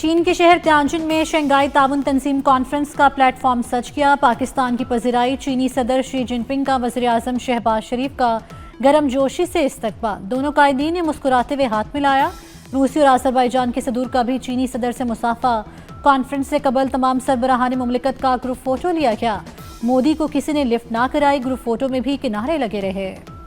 चीन के शहर तियानजिन में शंघाई ताउन तंजीम कॉन्फ्रेंस का प्लेटफॉर्म सज किया। पाकिस्तान की पज़िराई, चीनी सदर शी जिनपिंग का वज़ीर आज़म शहबाज शरीफ का गर्मजोशी से इस्तकबाल। दोनों कायदीन ने मुस्कुराते हुए हाथ मिलाया। रूसी और आज़रबाईजान के सदूर का भी चीनी सदर से मुसाफा। कॉन्फ्रेंस से कबल तमाम सरबराहान मुमलिकत का ग्रुप फोटो लिया गया। मोदी को किसी ने लिफ्ट ना कराई, ग्रुप फोटो में भी किनारे लगे रहे।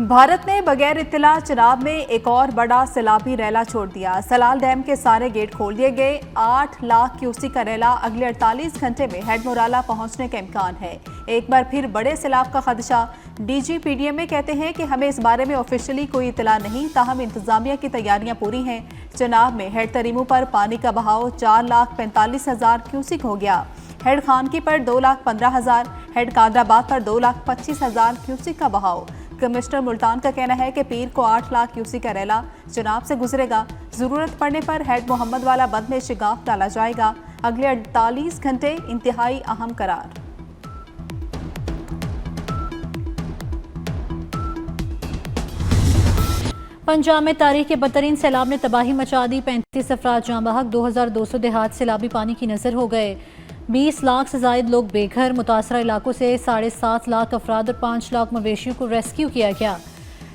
भारत ने बगैर इत्तला चनाब में एक और बड़ा सैलाबी रैला छोड़ दिया। सलाल डैम के सारे गेट खोल दिए गए। 8 लाख क्यूसेक का रैला अगले 48 घंटे में हेडमोराला पहुंचने का इम्कान है। एक बार फिर बड़े सैलाब का खदशा। DGPDMA कहते हैं कि हमें इस बारे में ऑफिशियली कोई इत्तला नहीं, ताहम इंतजामिया की तैयारियां पूरी हैं। चनाब में हेड तरीमू पर पानी का बहाव 4,45,000 क्यूसेक हो गया। हेड खानकी पर 2,15,000, हेड कादराबाद पर 2,25,000 क्यूसेक का बहाव। कमिश्नर मुल्तान का कहना है कि पीर को 8 लाख क्यूसेक का रैला चनाब से गुजरेगा। जरूरत पड़ने पर हेड मोहम्मद वाला बंद में शिगाफ डाला जाएगा। अगले 48 घंटे इंतहाई अहम करार। पंजाब में तारीख के बदतरीन सैलाब ने तबाही मचा दी। 35 अफराद जाँ बहक, 2,200 देहात सैलाबी पानी की नजर हो गए। 20 लाख से जायद लोग बेघर। मुतासरा इलाकों से 7.5 लाख अफराद और 5 लाख मवेशियों को रेस्क्यू किया गया।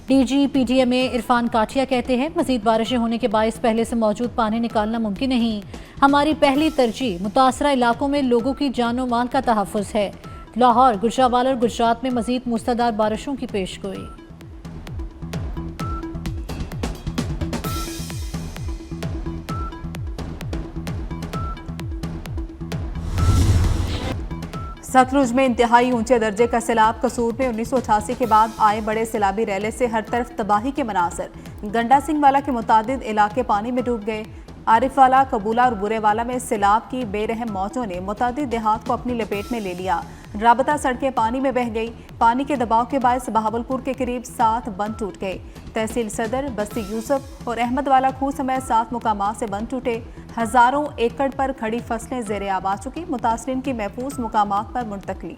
DGPDMA इरफान काठिया कहते हैं, मजीद बारिशें होने के बायस पहले से मौजूद पानी निकालना मुमकिन नहीं। हमारी पहली तरजीह मुतासरा इलाकों में लोगों की जानो माल का तहफ़्फ़ुज़ है। लाहौर, गुजरावाला और गुजरात में मजीद मूसलाधार बारिशों की पेशगोई। सतलुज में इंतहाई ऊंचे दर्जे का सैलाब। कसूर में 1988 के बाद आए बड़े सैलाबी रैले से हर तरफ तबाही के मनासर। गंडा सिंह वाला के मुतादिद इलाके पानी में डूब गए। आरिफ वाला, कबूला और बुरेवाला में सैलाब की बेरहम मौजों ने मुतादिद देहात को अपनी लपेट में ले लिया। राबता सड़कें पानी में बह गई। पानी के दबाव के बायस बहावलपुर के करीब 7 बंद टूट गए। तहसील सदर, बस्ती यूसुफ और अहमद वाला खूह समेत 7 मुकामात से बंद टूटे। हजारों एकड़ पर खड़ी फसलें ज़ेरे आब आ चुकी। मुतासरीन की महफूज मुकामात पर मुंतकली।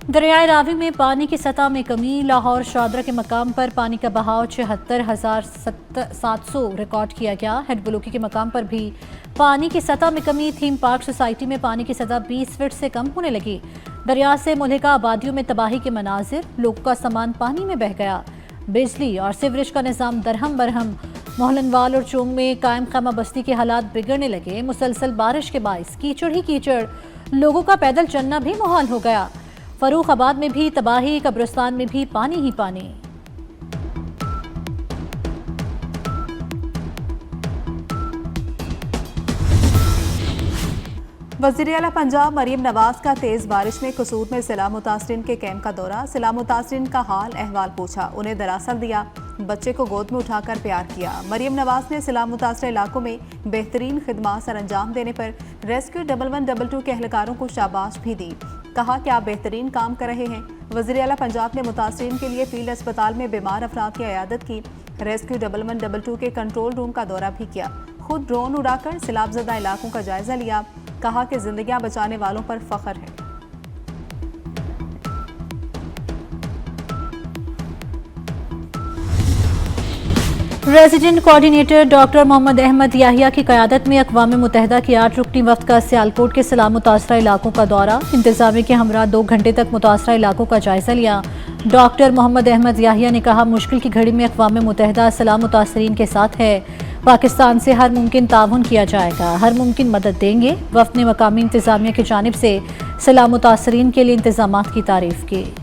दरियाए रावी में पानी की सतह में कमी। लाहौर शादरा के मकाम पर पानी का बहाव 76,700 रिकॉर्ड किया गया। हेड बलूकी के मकाम पर भी पानी की सतह में कमी। थीम पार्क सोसाइटी में पानी की सतह 20 फीट से कम होने लगी। दरिया से मुल्हिका आबादियों में तबाही के मनाजिर। लोगों का सामान पानी में बह गया। बिजली और सीवरेज का निज़ाम दरहम बरहम। मोहलनवाल और चोंग में कायम खामा बस्ती के हालात बिगड़ने लगे। मुसलसल बारिश के बायस कीचड़ ही कीचड़। लोगों का पैदल चलना भी मुहाल हो गया। फरूखाबाद में भी तबाही, कब्रिस्तान में भी पानी ही पानी। वज़ीर आला पंजाब मरीम नवाज का तेज बारिश में कसूर में सिला मुतासरीन के कैंप का दौरा। सिला मुतासरीन का हाल अहवाल पूछा, उन्हें दरासल दिया, बच्चे को गोद में उठाकर प्यार किया। मरीम नवाज ने सिला मुतासर इलाकों में बेहतरीन खिदमात सर अंजाम देने पर रेस्क्यू 1112 के एहलकारों को शाबाश भी दी। कहा कि आप बेहतरीन काम कर रहे हैं। वज़ीर आला पंजाब ने मुतासरीन के लिए फील्ड अस्पताल में बीमार अफराद की इयादत की। रेस्क्यू 1112 के कंट्रोल रूम का दौरा भी किया। खुद ड्रोन उड़ाकर सैलाबज़दा इलाकों का जायजा लिया। कहा कि जिंदगियां बचाने वालों पर फख्र है। Resident coordinator doctor Mohammad Ahmad Yahya की क़यादत में अक़वाम मुत्तहिदा की 8 रुकनी वफ़द का सियालकोट के सैलाब मुतासरा इलाकों का दौरा। इंतज़ामिया के हमरा 2 घंटे तक मुतासरा इलाकों का जायजा लिया। डॉक्टर मोहम्मद अहमद याहिया ने कहा, मुश्किल की घड़ी में अक़वाम मुत्तहिदा सैलाब मुतासरीन के साथ है। पाकिस्तान से हर मुमकिन ताउन किया जाएगा, हर मुमकिन मदद देंगे। वफ़द ने मकामी इंतज़ामिया की जानिब से सैलाब मुतासरीन के लिए इंतज़ामात की तारीफ़ की।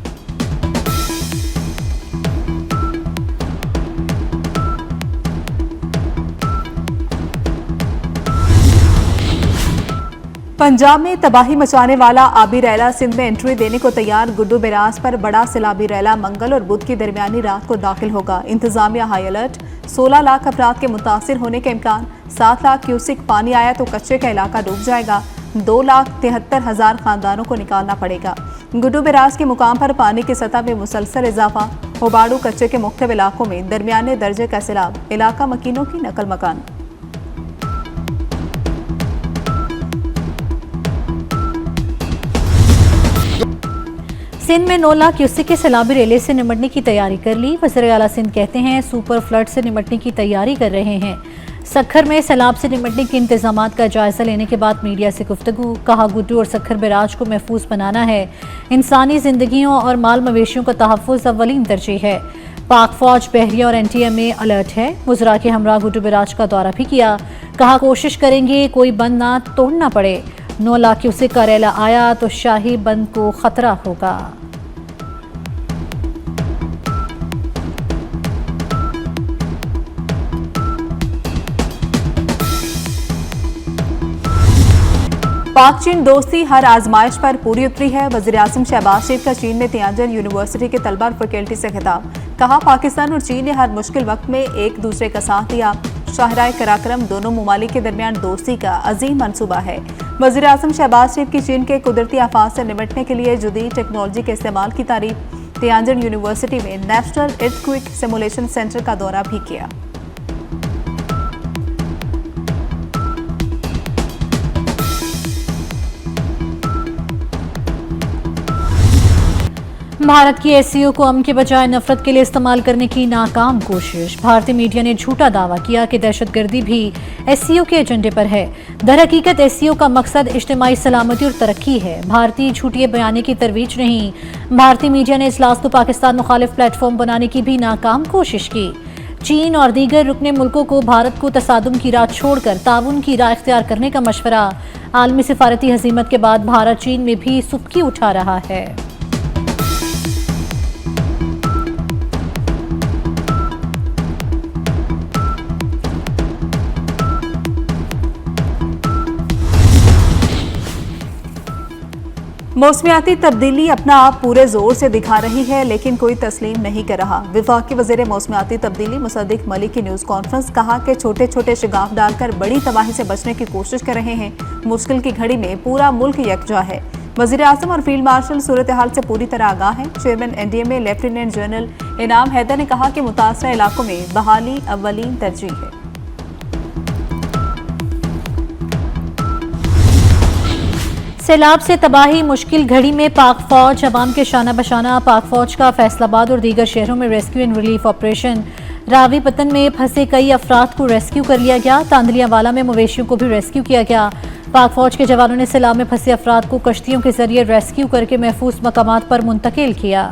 पंजाब में तबाही मचाने वाला आबी रैला सिंध में एंट्री देने को तैयार। गुड्डू बैराज पर बड़ा सैलाबी रैला मंगल और बुध की दरमियानी रात को दाखिल होगा। इंतजामिया हाई अलर्ट। 16 लाख अफराद के मुतासिर होने के इम्कान। 7 लाख क्यूसेक पानी आया तो कच्चे का इलाका डूब जाएगा। 2,73,000 खानदानों को निकालना पड़ेगा। गुड्डू बैराज के मुकाम पर पानी की सतह में मुसलसल इजाफा। होबाड़ू कच्चे के मुख्तलिफ इलाकों में दरमियाने दर्जे का सैलाब। इलाका मकीनों की नकल मकान। सिंध में 9 लाख क्यूसेक के सैलाबी रेले से निपटने की तैयारी कर ली। वज़ीर आला सिंध कहते हैं सुपर फ्लड से निपटने की तैयारी कर रहे हैं। सखर में सैलाब से निपटने के इंतजामात का जायजा लेने के बाद मीडिया से गुफ्तगू। कहा गुड्डू और सखर बैराज को महफूज बनाना है। इंसानी जिंदगियों और माल मवेशियों का तहफ़्फ़ुज़ अव्वलीन तरजीह है। पाक फौज, बहरिया और NTM में अलर्ट है। वज़रा के हमरा गुड्डू बैराज का दौरा भी किया। कहा कोशिश करेंगे कोई बंद ना तोड़ना पड़े। 9 लाख क्यूसेक का रेला आया तो शाही बंद को खतरा होगा। पाक चीन दोस्ती हर आजमाइश पर पूरी उतरी है। वज़ीर आज़म शहबाज शरीफ का चीन में तियानजन यूनिवर्सिटी के तलबा और फैकल्टी से खिताब। कहा पाकिस्तान और चीन ने हर मुश्किल वक्त में एक दूसरे का साथ दिया। शाहराए कराक्रम दोनों ममालिक के दरमियान दोस्ती का अजीम मंसूबा है। वज़ीर आज़म शहबाज शरीफ की चीन के कुदरती आफात से निपटने के लिए जदीद टेक्नोलॉजी के इस्तेमाल की तारीफ। तियानजन यूनिवर्सिटी में नेशनल अर्थक्वेक सिमुलेशन सेंटर का दौरा भी किया। भारत की SCO को अमन के बजाय नफरत के लिए इस्तेमाल करने की नाकाम कोशिश। भारतीय मीडिया ने झूठा दावा किया कि दहशतगर्दी भी SCO के एजेंडे पर है। दरहकीकत SCO का मकसद इज्तिमाई सलामती और तरक्की है। भारतीय झूठिए बयानी की तरवीज नहीं। भारतीय मीडिया ने इजलास को पाकिस्तान मुखालिफ प्लेटफॉर्म बनाने की भी नाकाम कोशिश की। चीन और दीगर रुकने मुल्कों को भारत को तसादुम की राह छोड़कर ताउन की राह इख्तियार करने का मशवरा। आलमी सिफारती हजीमत के बाद भारत चीन में भी सुबकी उठा रहा है। मौसमियाती तब्दीली अपना आप पूरे जोर से दिखा रही है, लेकिन कोई तस्लीम नहीं कर रहा। विफाकी वज़ीर मौसमियाती तब्दीली मुसद्दिक मलिक की न्यूज़ कॉन्फ्रेंस। कहा कि छोटे छोटे शिगाफ डालकर बड़ी तबाही से बचने की कोशिश कर रहे हैं। मुश्किल की घड़ी में पूरा मुल्क यकजा है। वज़ीर आज़म और फील्ड मार्शल सूरत हाल से पूरी तरह आगाह हैं। चेयरमैन NDMA लेफ्टिनेंट जनरल इनाम हैदर ने कहा कि मुतासरा इलाकों में बहाली अव्वलीन तरजीह है। सैलाब से तबाही मुश्किल घड़ी में पाक फौज अवाम के शाना बशाना। पाक फौज का फैसलाबाद और दीगर शहरों में rescue and relief operation. Ravi पतन में फंसे कई अफराद को रेस्क्यू कर लिया गया। तांदलियावाला में मवेशियों को भी रेस्क्यू किया गया। पाक फौज के जवानों ने सैलाब में फंसे अफराद को कश्तियों के जरिए रेस्क्यू करके महफूज मकामात पर मुंतकिल किया।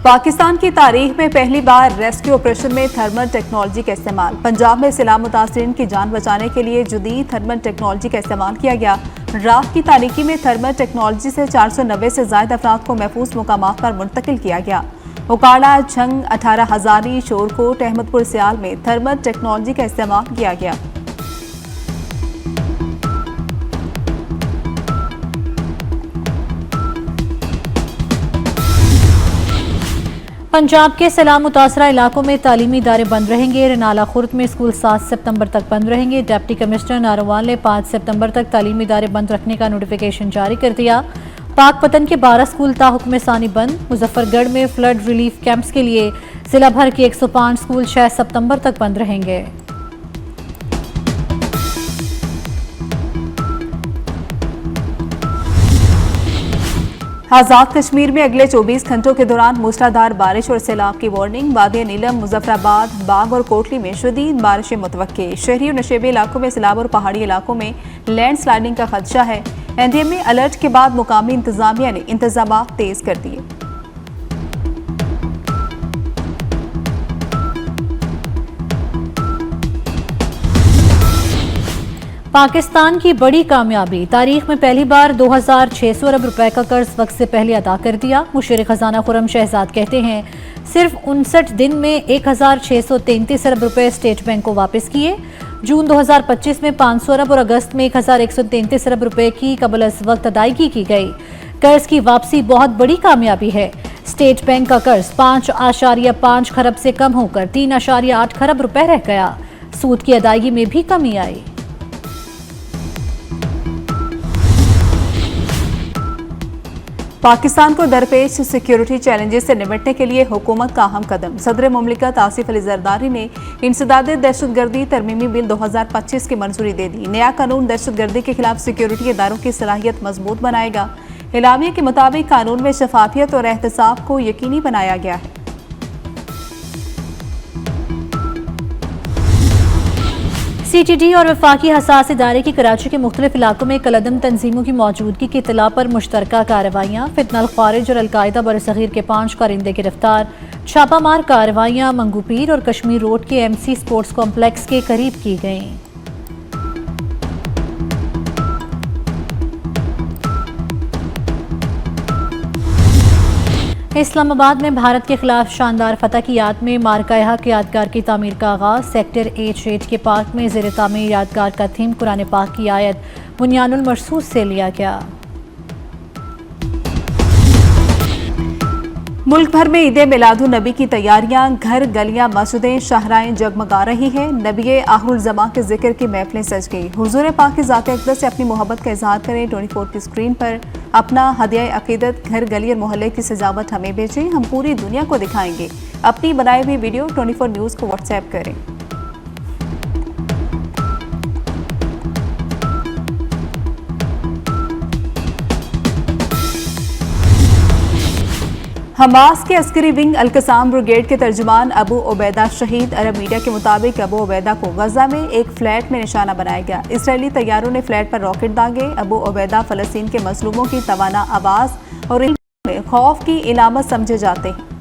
पाकिस्तान की तारीख में पहली बार रेस्क्यू ऑपरेशन में थर्मल टेक्नोलॉजी का इस्तेमाल। पंजाब में सैलाब मुतासरीन की जान बचाने के लिए जदीद थर्मल टेक्नोलॉजी का इस्तेमाल किया गया। रात की तारीकी में थर्मल टेक्नोलॉजी से 490 से ज्यादा अफराद को महफूज मुकामात पर मुंतकिल किया गया। उकाड़ा, झंग, 18 हजारी, शोरकोट, अहमदपुर सियाल में थर्मल टेक्नोलॉजी का इस्तेमाल किया गया। पंजाब के सैलाब मुतासरा इलाकों में तालीमी इदारे बंद रहेंगे। रनाला खुर्द में स्कूल 7 सितंबर तक बंद रहेंगे। डिप्टी कमिश्नर नारोवाल ने 5 सितंबर तक तालीमी इदारे बंद रखने का नोटिफिकेशन जारी कर दिया। पाक पतन के 12 स्कूल ताहुक्म सानी बंद। मुजफ्फरगढ़ में फ्लड रिलीफ कैंप्स के लिए जिला भर के 105 स्कूल 6 सितंबर तक बंद रहेंगे। आजाद कश्मीर में अगले 24 घंटों के दौरान मूसलाधार बारिश और सैलाब की वार्निंग। वादी नीलम, मुजफ्फराबाद, बाग और कोटली में शदीद बारिशें मुतवक्के। शहरी और नशेबी इलाकों में सैलाब और पहाड़ी इलाकों में लैंड स्लाइडिंग का खदशा है। NDMA अलर्ट के बाद मुकामी इंतजामिया ने इंतजामात तेज कर दिए। पाकिस्तान की बड़ी कामयाबी। तारीख में पहली बार 2600 अरब रुपए का कर्ज वक्त से पहले अदा कर दिया। मुशीर खजाना खुर्रम शहजाद कहते हैं सिर्फ 59 दिन में 1633 अरब रुपए स्टेट बैंक को वापस किए। जून 2025 में 500 अरब और अगस्त में 1133 अरब रुपए की कबल अज वक्त अदायगी की गई। कर्ज की वापसी बहुत बड़ी कामयाबी है। स्टेट बैंक का कर्ज 5.5 खरब से कम होकर 3.8 खरब रुपए रह गया। सूद की अदायगी में भी कमी आई। पाकिस्तान को दरपेश सिक्योरिटी चैलेंजेस से निपटने के लिए हुकूमत का अहम कदम। सदर मुमलिकत आसिफ अली जरदारी ने इंसदादे दहशतगर्दी तरमीमी बिल 2025 की मंजूरी दे दी। नया कानून दहशतगर्दी के खिलाफ सिक्योरिटी इदारों की सलाहियत मजबूत बनाएगा। एलामिया के मुताबिक कानून में शफाफियत और एहतसाब को यकीनी बनाया गया है। CTD और वफाकी हसास इदारे की कराची के मुख्तलिफ इलाकों में कलदम तंजीमों की मौजूदगी की इतला पर मुश्तरका कार्रवाइयाँ। फितनल ख्वारिज और अलकायदा बरसगीर के 5 कारिंदे गिरफ्तार। छापामार कार्रवाइयाँ मंगूपीर और कश्मीर रोड के MC स्पोर्ट्स कॉम्प्लेक्स के करीब की गईं। इस्लामाबाद में भारत के खिलाफ शानदार फतह की याद में मारका-ए-हक यादगार की तामीर का आगाज। सेक्टर H8 के पार्क में ज़ेर तामीर यादगार का थीम कुरान पाक की आयत बुनियानुल मरसूस से लिया गया। मुल्क भर में ईद मिलादुन नबी की तैयारियां, घर गलियां मस्जिदें शाहराएं जगमगा रही हैं। नबी आखिरुल ज़मां के जिक्र की महफिलें सज गई। हुजूर पाक की ज़ात अक़दस से अपनी मोहब्बत का इजहार करें। 24 की स्क्रीन पर अपना हदिया अकीदत, घर गली और मोहल्ले की सजावट हमें भेजें, हम पूरी दुनिया को दिखाएंगे। अपनी बनाई हुई वीडियो 24 न्यूज़ को व्हाट्सएप करें। हमास के अस्करी विंग अल-कसाम ब्रिगेड के तर्जुमान अबू उबैदा शहीद। अरब मीडिया के मुताबिक अबू उबैदा को गजा में एक फ्लैट में निशाना बनाया गया। इसराइली तैयारों ने फ्लैट पर रॉकेट दागे। अबू उबैदा फलस्तीन के मजलूमों की तवाना आवाज़ और में खौफ की इलामत समझे जाते हैं।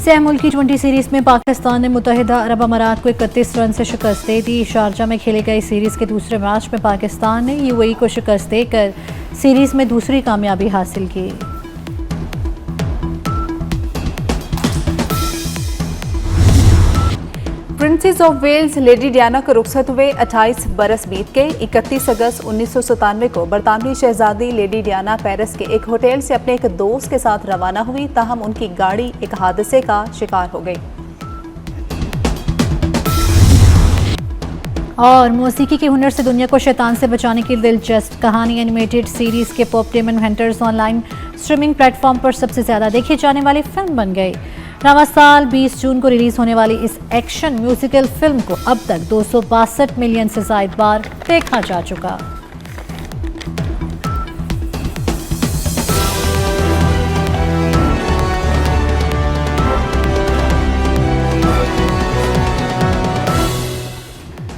सह मुल्की 20 सीरीज में पाकिस्तान ने मुत्तहिदा अरब अमारात को 31 रन से शिकस्त दे दी। शारजा में खेले गए सीरीज के दूसरे मैच में पाकिस्तान ने UAE को शिकस्त देकर सीरीज में दूसरी कामयाबी हासिल की। Princess of Wales lady Diana को रुखसत हुए 28 बरस बीत गए। 31 अगस्त 1997 को बरतानवी शहजादी लेडी डियाना पेरिस के एक होटल से अपने एक दोस्त के साथ रवाना हुई, ताहम उनकी गाड़ी एक हादसे का शिकार हो गई। और मौसीकी के हुनर से दुनिया को शैतान से बचाने की दिलचस्प कहानी animated series K pop demon hunters online streaming platform पर सबसे ज्यादा देखी जाने वाली फिल्म बन गई। नवा साल 20 जून को रिलीज होने वाली इस एक्शन म्यूजिकल फिल्म को अब तक 262 मिलियन से ज्यादा बार देखा जा चुका।